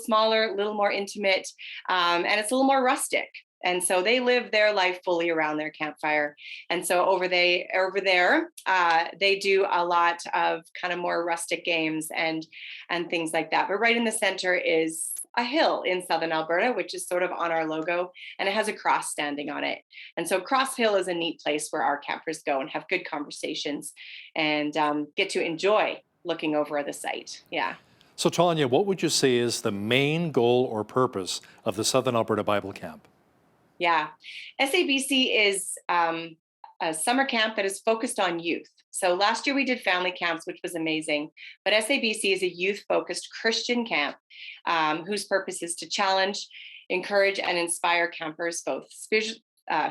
smaller, a little more intimate, and it's a little more rustic. And so they live their life fully around their campfire. And so over there, they do a lot of kind of more rustic games and things like that. But right in the center is a hill in southern Alberta, which is sort of on our logo, and it has a cross standing on it. And so Cross Hill is a neat place where our campers go and have good conversations and get to enjoy looking over the site. Yeah. So Tanya, what would you say is the main goal or purpose of the Southern Alberta Bible Camp? Yeah, SABC is a summer camp that is focused on youth. So last year we did family camps, which was amazing. But SABC is a youth-focused Christian camp whose purpose is to challenge, encourage, and inspire campers both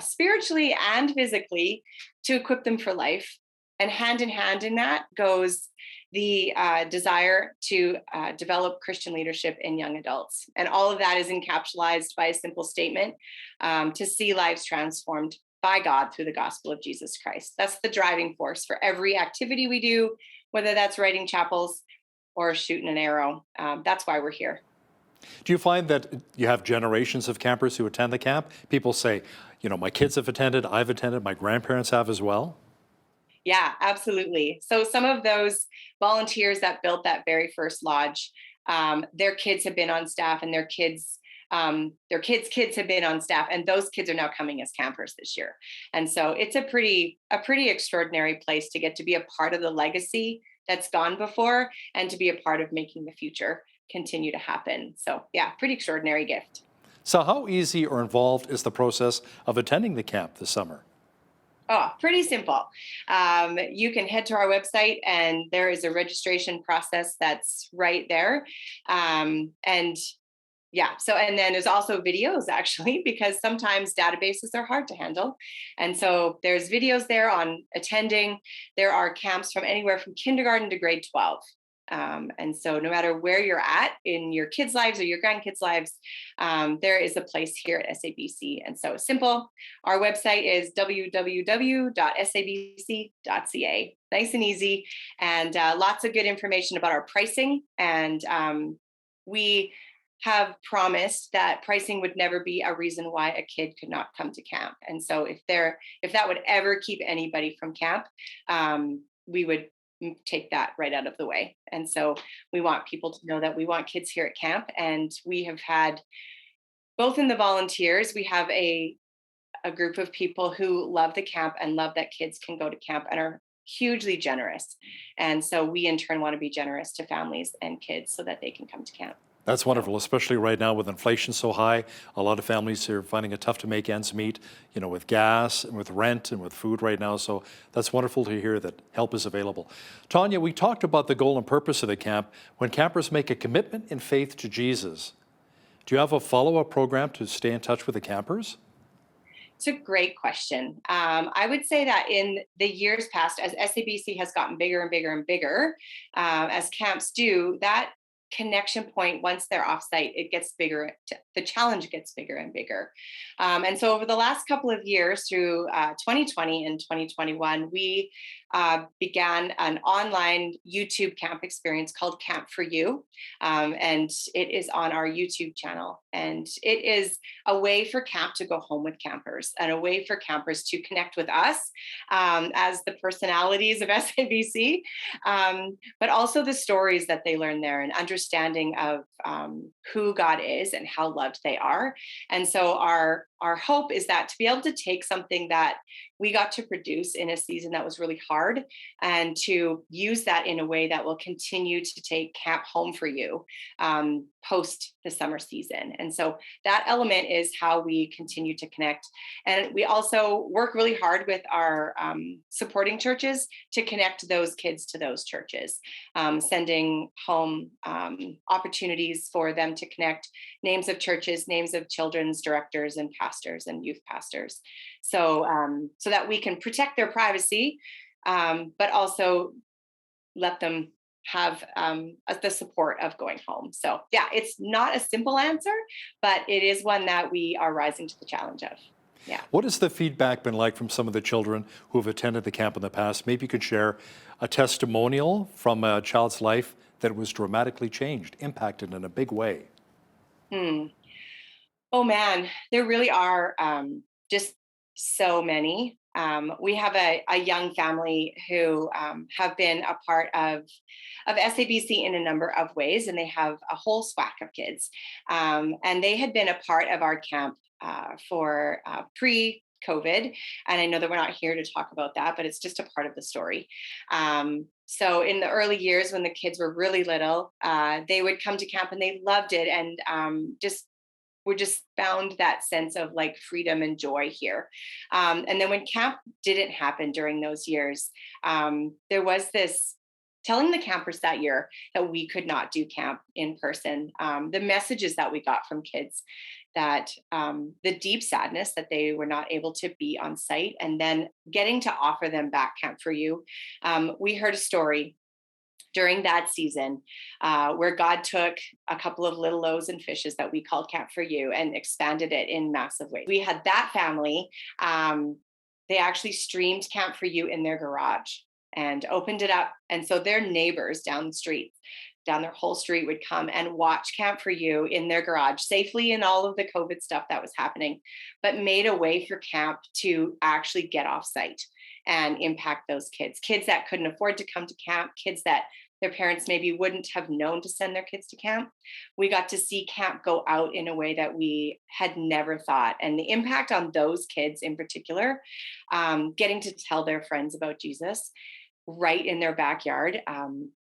spiritually and physically to equip them for life. And hand in hand in that goes the desire to develop Christian leadership in young adults. And all of that is encapsulated by a simple statement, to see lives transformed by God through the gospel of Jesus Christ. That's the driving force for every activity we do, whether that's writing chapels or shooting an arrow. That's why we're here. Do you find that you have generations of campers who attend the camp? People say, you know, my kids have attended, I've attended, my grandparents have as well. Yeah, absolutely. So some of those volunteers that built that very first lodge, their kids have been on staff, and their kids' have been on staff, and those kids are now coming as campers this year. And so it's a pretty extraordinary place to get to be a part of the legacy that's gone before, and to be a part of making the future continue to happen. So yeah, pretty extraordinary gift. So how easy or involved is the process of attending the camp this summer? Oh, pretty simple. You can head to our website, and there is a registration process that's right there. And then there's also videos, actually, because sometimes databases are hard to handle. And so there's videos there on attending. There are camps from anywhere from kindergarten to grade 12. And so no matter where you're at in your kids' lives or your grandkids' lives, there is a place here at SABC. And so simple. Our website is www.sabc.ca. Nice and easy, and lots of good information about our pricing. And we have promised that pricing would never be a reason why a kid could not come to camp. And so if that would ever keep anybody from camp, we would take that right out of the way. And so we want people to know that we want kids here at camp. And we have had, both in the volunteers, we have a group of people who love the camp and love that kids can go to camp and are hugely generous. And so we in turn want to be generous to families and kids so that they can come to camp. That's wonderful, especially right now with inflation so high. A lot of families are finding it tough to make ends meet, you know, with gas and with rent and with food right now. So that's wonderful to hear that help is available. Tanya, we talked about the goal and purpose of the camp. When campers make a commitment in faith to Jesus, do you have a follow-up program to stay in touch with the campers? It's a great question. I would say that in the years past, as SABC has gotten bigger and bigger and bigger, as camps do, that connection point, once they're offsite, it gets bigger. The challenge gets bigger and bigger. And so over the last couple of years, through 2020 and 2021, we began an online YouTube camp experience called Camp for You. And it is on our YouTube channel. And it is a way for camp to go home with campers, and a way for campers to connect with us as the personalities of SABC, but also the stories that they learn there, and understanding of who God is and how loved they are. And so our hope is that to be able to take something that we got to produce in a season that was really hard, and to use that in a way that will continue to take camp home for you post the summer season. And so that element is how we continue to connect. And we also work really hard with our supporting churches to connect those kids to those churches, sending home opportunities for them to connect names of churches, names of children's directors and pastors and youth pastors. So that we can protect their privacy, but also let them have the support of going home. So yeah, it's not a simple answer, but it is one that we are rising to the challenge of. Yeah. What has the feedback been like from some of the children who have attended the camp in the past? Maybe you could share a testimonial from a child's life that was dramatically changed, impacted in a big way. Oh man, there really are just so many. We have a young family who have been a part of SABC in a number of ways, and they have a whole swack of kids. And they had been a part of our camp for pre-COVID. And I know that we're not here to talk about that, but it's just a part of the story. So in the early years when the kids were really little, they would come to camp and they loved it, and we just found that sense of like freedom and joy here. And then when camp didn't happen during those years, there was this telling the campers that year that we could not do camp in person. The messages that we got from kids, that the deep sadness that they were not able to be on site, and then getting to offer them back Camp for You. We heard a story during that season where God took a couple of little loaves and fishes that we called Camp for You and expanded it in massive ways. We had that family, they actually streamed Camp for You in their garage and opened it up. And so their neighbors down the street, down their whole street, would come and watch Camp for You in their garage, safely in all of the COVID stuff that was happening, but made a way for camp to actually get off site and impact those kids that couldn't afford to come to camp, kids that their parents maybe wouldn't have known to send their kids to camp. We got to see camp go out in a way that we had never thought. And the impact on those kids in particular, getting to tell their friends about Jesus right in their backyard,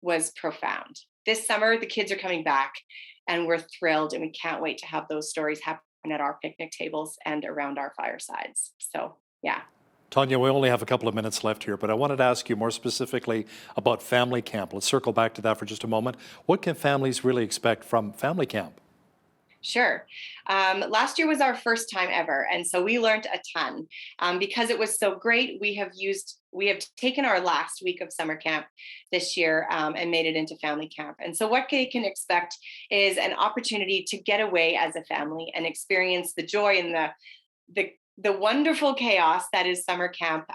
was profound. This summer, the kids are coming back, and we're thrilled, and we can't wait to have those stories happen at our picnic tables and around our firesides. So, yeah. Tanya, we only have a couple of minutes left here, but I wanted to ask you more specifically about family camp. Let's circle back to that for just a moment. What can families really expect from family camp? Sure. Last year was our first time ever, and so we learned a ton. Because it was so great, we have taken our last week of summer camp this year and made it into family camp. And so what they can expect is an opportunity to get away as a family and experience the joy and the wonderful chaos that is summer camp.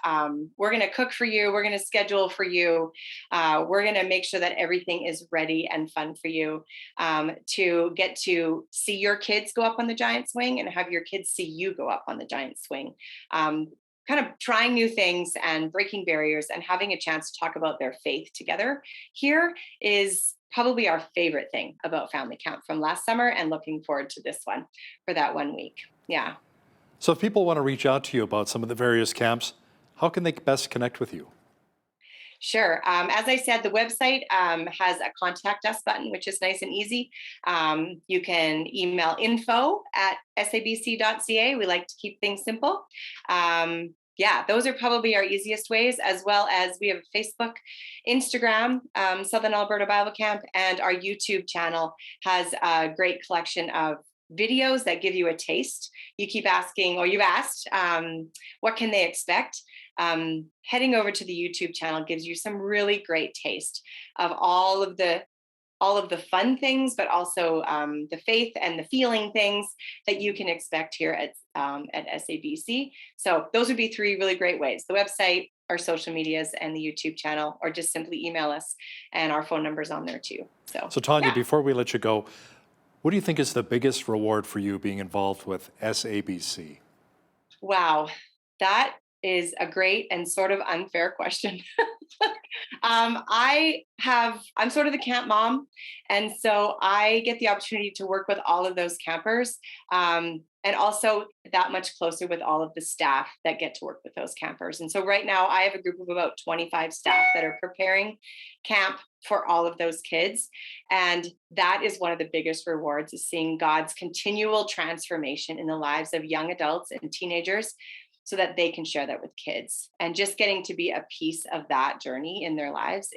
We're going to cook for you. We're going to schedule for you. We're going to make sure that everything is ready and fun for you, to get to see your kids go up on the giant swing and have your kids see you go up on the giant swing. Kind of trying new things and breaking barriers and having a chance to talk about their faith together here is probably our favorite thing about family camp from last summer, and looking forward to this one for that 1 week. Yeah. So if people want to reach out to you about some of the various camps, how can they best connect with you? Sure. As I said, the website has a contact us button, which is nice and easy. You can email info@sabc.ca. We like to keep things simple. Yeah, those are probably our easiest ways, as well as we have Facebook, Instagram, Southern Alberta Bible Camp, and our YouTube channel has a great collection of videos that give you a taste. You keep asking, or you've asked, what can they expect? Heading over to the YouTube channel gives you some really great taste of all of the fun things, but also the faith and the feeling things that you can expect here at SABC. So those would be 3 really great ways: the website, our social medias, and the YouTube channel, or just simply email us, and our phone number's on there too. So Tanya, yeah. before we let you go, what do you think is the biggest reward for you being involved with SABC? Wow, that is a great and sort of unfair question. I'm sort of the camp mom. And so I get the opportunity to work with all of those campers, and also that much closer with all of the staff that get to work with those campers. And so right now I have a group of about 25 staff that are preparing camp for all of those kids. And that is one of the biggest rewards, is seeing God's continual transformation in the lives of young adults and teenagers, so that they can share that with kids. And just getting to be a piece of that journey in their lives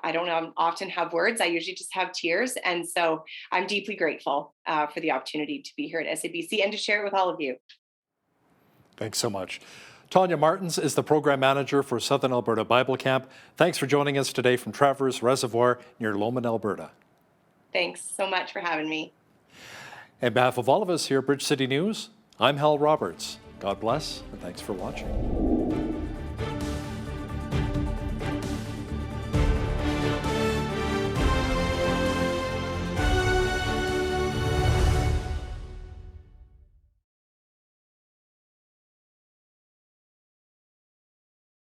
I don't often have words. I usually just have tears. And so I'm deeply grateful for the opportunity to be here at SABC and to share it with all of you. Thanks so much. Tanya Martins is the program manager for Southern Alberta Bible Camp. Thanks for joining us today from Traverse Reservoir near Lomond, Alberta. Thanks so much for having me. On behalf of all of us here at Bridge City News, I'm Hal Roberts. God bless, and thanks for watching.